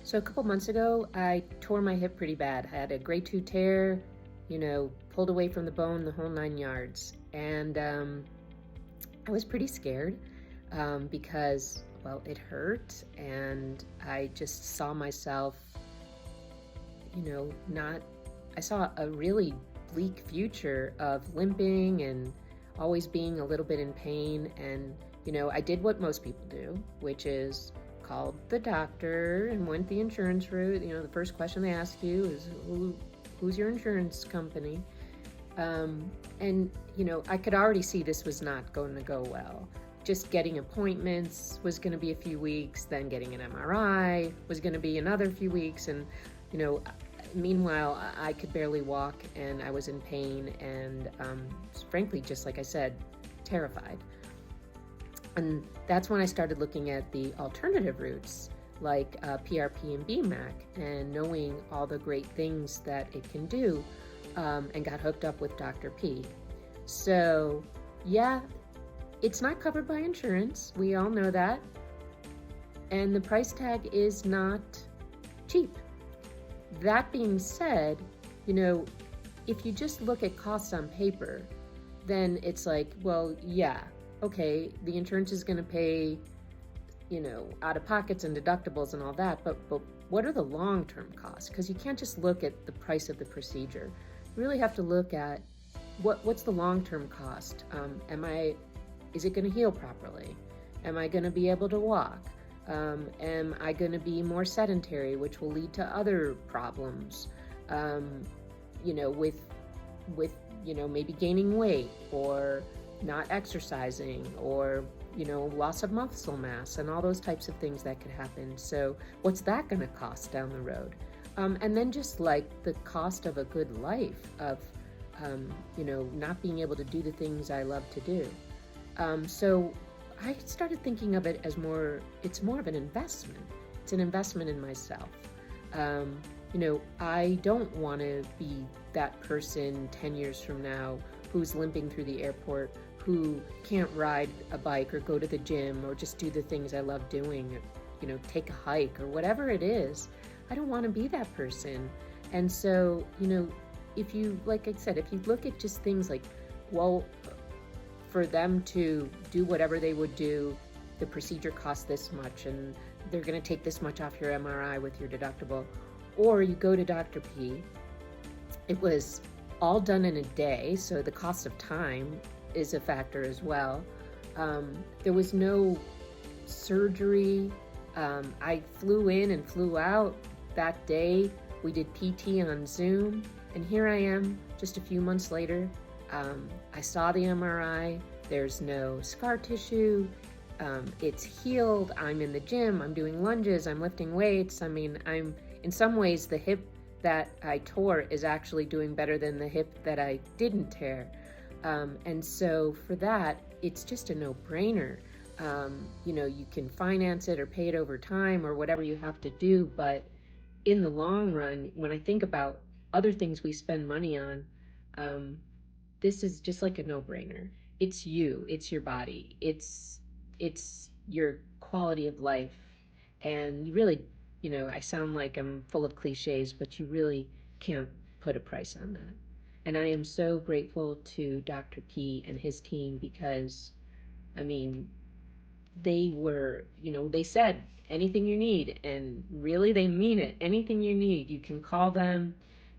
So a couple months ago, I tore my hip pretty bad. I had a grade 2 tear, pulled away from the bone, the whole 9 yards. And I was pretty scared because, well, it hurt. And I just saw myself, I saw a really bleak future of limping and always being a little bit in pain. And, I did what most people do, which is called the doctor and went the insurance route. The first question they ask you is, who's your insurance company? And I could already see this was not going to go well. Just getting appointments was going to be a few weeks, then getting an MRI was going to be another few weeks. And, meanwhile, I could barely walk and I was in pain and, frankly, just like I said, terrified. And that's when I started looking at the alternative routes like PRP and BMAC and knowing all the great things that it can do, and got hooked up with Dr. P. So yeah, it's not covered by insurance. We all know that. And the price tag is not cheap. That being said, if you just look at costs on paper, then it's like, well, yeah, okay, the insurance is going to pay, out of pockets and deductibles and all that, but what are the long-term costs? Because you can't just look at the price of the procedure. You really have to look at what's the long-term cost. Is it going to heal properly? Am I going to be able to walk? Am I going to be more sedentary, which will lead to other problems, with maybe gaining weight or not exercising or, loss of muscle mass and all those types of things that could happen. So what's that going to cost down the road? And then just like the cost of a good life of, not being able to do the things I love to do. So I started thinking of it as it's more of an investment. It's an investment in myself. I don't want to be that person 10 years from now who's limping through the airport, who can't ride a bike or go to the gym or just do the things I love doing, take a hike or whatever it is. I don't want to be that person. And so, if you, like I said, if you look at just things like, well, for them to do whatever they would do, the procedure costs this much and they're going to take this much off your MRI with your deductible. Or you go to Dr. P, it was all done in a day, so the cost of time is a factor as well. There was no surgery. I flew in and flew out that day. We did PT on Zoom, and here I am just a few months later. I saw the MRI. There's no scar tissue. It's healed. I'm in the gym. I'm doing lunges. I'm lifting weights. I'm in some ways, the hip that I tore is actually doing better than the hip that I didn't tear. And so for that, it's just a no-brainer. You can finance it or pay it over time or whatever you have to do. But in the long run, when I think about other things we spend money on, this is just like a no-brainer. It's you, it's your body, it's your quality of life. And you really, I sound like I'm full of cliches, but you really can't put a price on that. And I am so grateful to Dr. P and his team because, they were, they said anything you need, and really they mean it. Anything you need, you can call them.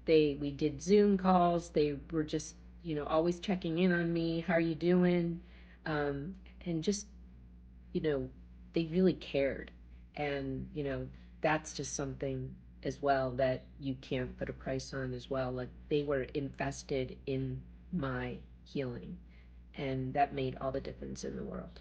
We did Zoom calls. They were just, always checking in on me. How are you doing? And just, they really cared. And, that's just something as well that you can't put a price on as well. Like they were invested in my healing, and that made all the difference in the world.